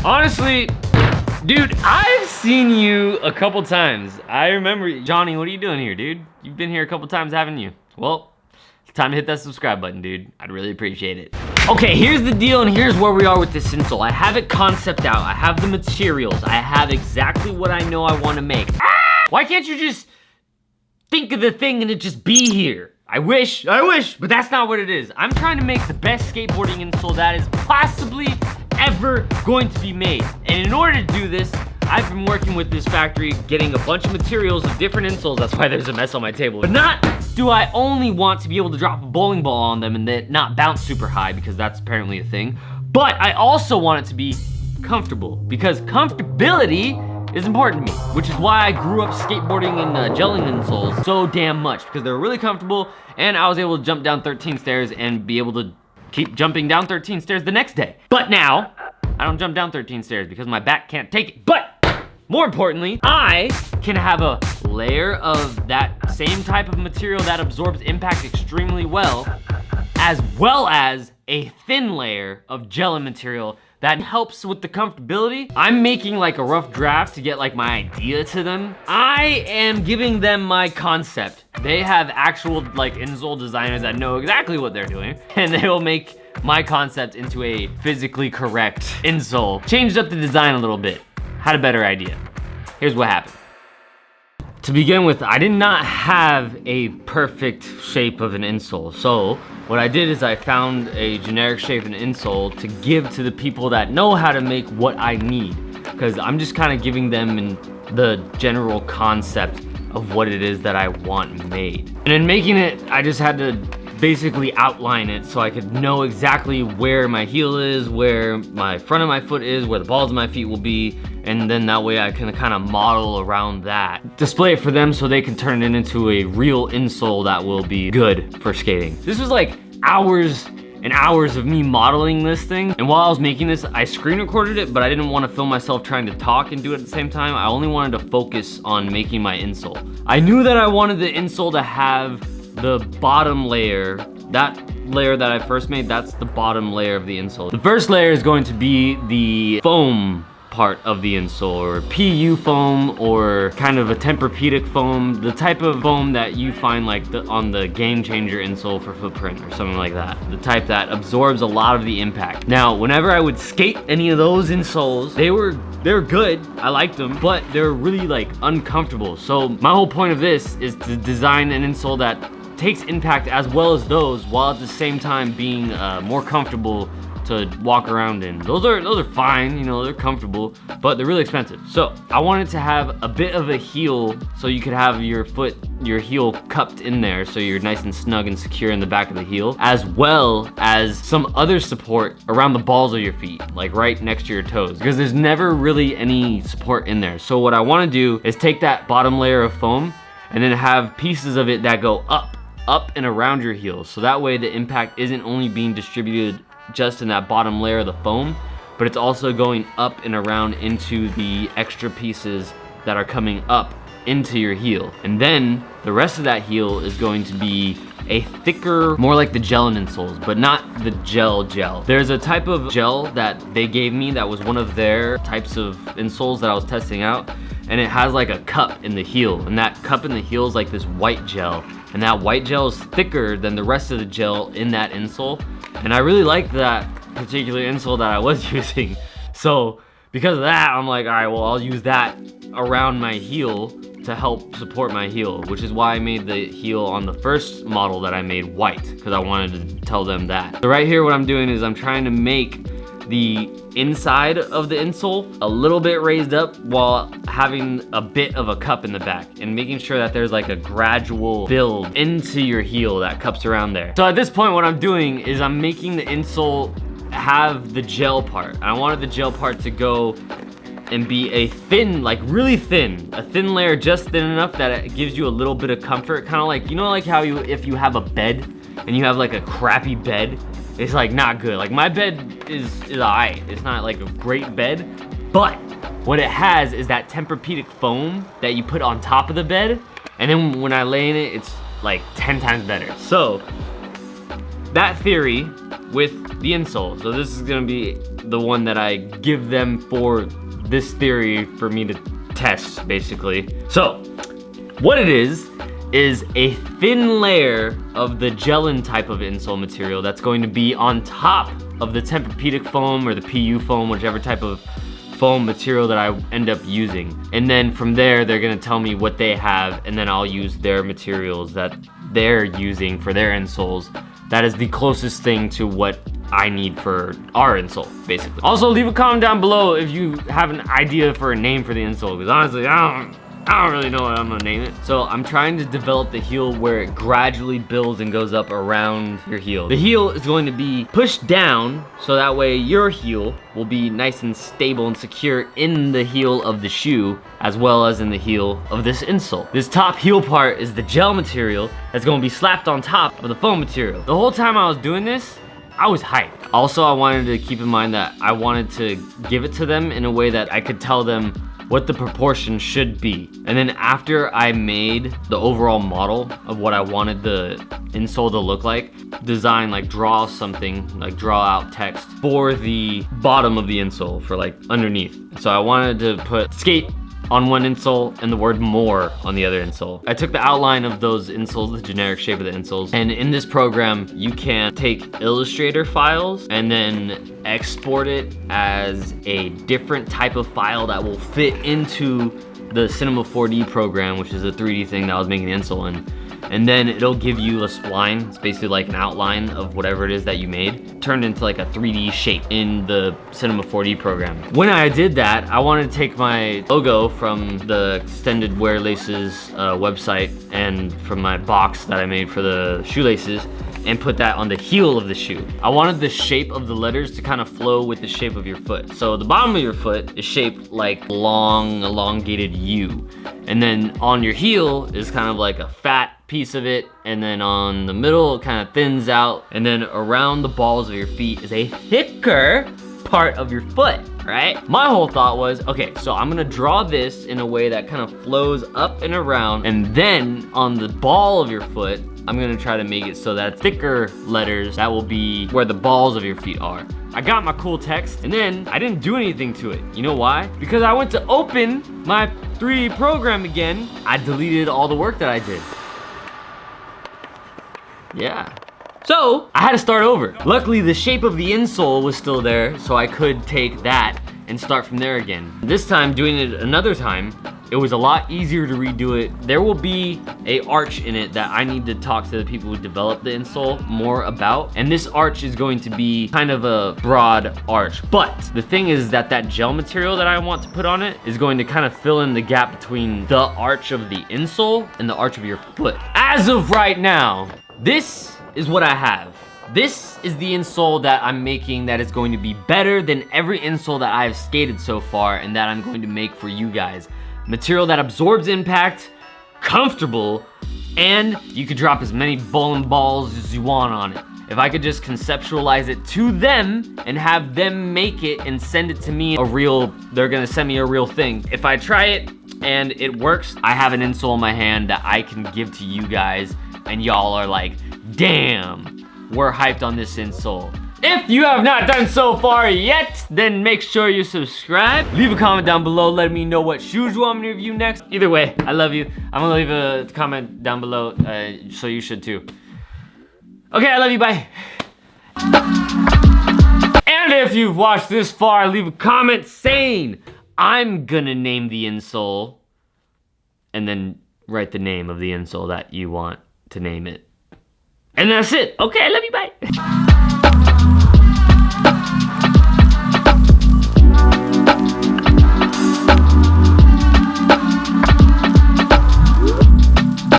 Honestly, dude, I've seen you a couple times. I remember, Johnny, what are you doing here, dude? You've been here a couple times, haven't you? Well, it's time to hit that subscribe button, dude. I'd really appreciate it. Okay, here's the deal, and here's where we are with this insole. I have it concept out. I have the materials. I have exactly what I know I want to make. Why can't you just think of the thing and it just be here? I wish, but that's not what it is. I'm trying to make the best skateboarding insole that is possibly ever going to be made. And in order to do this, I've been working with this factory, getting a bunch of materials of different insoles. That's why there's a mess on my table. But not do I only want to be able to drop a bowling ball on them and then not bounce super high, because that's apparently a thing. But I also want it to be comfortable, because comfortability is important to me, which is why I grew up skateboarding and gelling insoles so damn much, because they were really comfortable, and I was able to jump down 13 stairs and be able to keep jumping down 13 stairs the next day. But now, I don't jump down 13 stairs because my back can't take it. But more importantly, I can have a layer of that same type of material that absorbs impact extremely well as a thin layer of gelling material that helps with the comfortability. I'm making like a rough draft to get like my idea to them. I am giving them my concept. They have actual like insole designers that know exactly what they're doing, and they will make my concept into a physically correct insole. Changed up the design a little bit. Had a better idea. Here's what happened. To begin with, I did not have a perfect shape of an insole. So what I did is I found a generic shape of an insole to give to the people that know how to make what I need. Because I'm just kind of giving them the general concept of what it is that I want made. And in making it, I just had to basically outline it so I could know exactly where my heel is, where my front of my foot is, where the balls of my feet will be, and then that way I can kind of model around that. Display it for them so they can turn it into a real insole that will be good for skating. This was like hours and hours of me modeling this thing, and while I was making this, I screen recorded it, but I didn't want to film myself trying to talk and do it at the same time. I only wanted to focus on making my insole. I knew that I wanted the insole to have the bottom layer, that layer that I first made, that's the bottom layer of the insole. The first layer is going to be the foam part of the insole, or PU foam, or kind of a Tempur-Pedic foam, the type of foam that you find like on the Game Changer insole for Footprint or something like that. The type that absorbs a lot of the impact. Now, whenever I would skate any of those insoles, they were good, I liked them, but they were really like uncomfortable. So my whole point of this is to design an insole that takes impact as well as those, while at the same time being more comfortable to walk around in. Those are fine, you know, they're comfortable, but they're really expensive. So I wanted to have a bit of a heel, so you could have your heel cupped in there, so you're nice and snug and secure in the back of the heel, as well as some other support around the balls of your feet, like right next to your toes, because there's never really any support in there. So what I want to do is take that bottom layer of foam and then have pieces of it that go up and around your heels, so that way the impact isn't only being distributed just in that bottom layer of the foam, but it's also going up and around into the extra pieces that are coming up into your heel. And then the rest of that heel is going to be a thicker, more like the gel insoles, but not the gel. There's a type of gel that they gave me that was one of their types of insoles that I was testing out, and it has like a cup in the heel, and that cup in the heel is like this white gel, and that white gel is thicker than the rest of the gel in that insole. And I really liked that particular insole that I was using. So because of that, I'm like, all right, well, I'll use that around my heel to help support my heel, which is why I made the heel on the first model that I made white, because I wanted to tell them that. So right here, what I'm doing is I'm trying to make the inside of the insole a little bit raised up while having a bit of a cup in the back, and making sure that there's like a gradual build into your heel that cups around there. So at this point, what I'm doing is I'm making the insole have the gel part. I wanted the gel part to go and be a thin, like really thin, a thin layer, just thin enough that it gives you a little bit of comfort, kind of like, you know, like how if you have a bed and you have like a crappy bed, it's like not good. Like my bed is alright. It's not like a great bed, but what it has is that Tempur-Pedic foam that you put on top of the bed, and then when I lay in it, it's like 10 times better. So that theory with the insole. So this is gonna be the one that I give them for this theory for me to test, basically. So, what it is a thin layer of the gelatin type of insole material that's going to be on top of the Tempur-Pedic foam or the PU foam, whichever type of foam material that I end up using. And then from there, they're gonna tell me what they have, and then I'll use their materials that they're using for their insoles. That is the closest thing to what I need for our insole, basically. Also, leave a comment down below if you have an idea for a name for the insole, because honestly, I don't really know what I'm gonna name it. So I'm trying to develop the heel where it gradually builds and goes up around your heel. The heel is going to be pushed down, so that way your heel will be nice and stable and secure in the heel of the shoe, as well as in the heel of this insole. This top heel part is the gel material that's gonna be slapped on top of the foam material. The whole time I was doing this, I was hyped. Also, I wanted to keep in mind that I wanted to give it to them in a way that I could tell them what the proportion should be. And then after I made the overall model of what I wanted the insole to look like, design, like draw something, like draw out text for the bottom of the insole, for like underneath. So I wanted to put skate on one insole and the word more on the other insole. I took the outline of those insoles, the generic shape of the insoles, and in this program, you can take Illustrator files and then export it as a different type of file that will fit into the Cinema 4D program, which is a 3D thing that I was making the insole in. And then it'll give you a spline. It's basically like an outline of whatever it is that you made, turned into like a 3D shape in the Cinema 4D program. When I did that, I wanted to take my logo from the Extended Wear Laces website and from my box that I made for the shoelaces and put that on the heel of the shoe. I wanted the shape of the letters to kind of flow with the shape of your foot. So the bottom of your foot is shaped like long, elongated U. And then on your heel is kind of like a fat piece of it, and then on the middle it kind of thins out, and then around the balls of your feet is a thicker part of your foot, right? My whole thought was, okay, so I'm gonna draw this in a way that kind of flows up and around, and then on the ball of your foot, I'm gonna try to make it so that thicker letters that will be where the balls of your feet are. I got my cool text, and then I didn't do anything to it. You know why? Because I went to open my 3D program again, I deleted all the work that I did. Yeah. So, I had to start over. Luckily, the shape of the insole was still there, so I could take that and start from there again. This time, doing it another time, it was a lot easier to redo it. There will be a arch in it that I need to talk to the people who developed the insole more about. And this arch is going to be kind of a broad arch. But the thing is that that gel material that I want to put on it is going to kind of fill in the gap between the arch of the insole and the arch of your foot. As of right now, this is what I have. This is the insole that I'm making that is going to be better than every insole that I've skated so far and that I'm going to make for you guys. Material that absorbs impact, comfortable, and you could drop as many bowling balls as you want on it. If I could just conceptualize it to them and have them make it and send it to me they're gonna send me a real thing. If I try it and it works, I have an insole in my hand that I can give to you guys and y'all are like, damn, we're hyped on this insole. If you have not done so far yet, then make sure you subscribe. Leave a comment down below letting me know what shoes you want me to review next. Either way, I love you. I'm gonna leave a comment down below, so you should too. Okay, I love you, bye. And if you've watched this far, leave a comment saying, I'm gonna name the insole, and then write the name of the insole that you want to name it. And that's it. Okay, I love you, bye.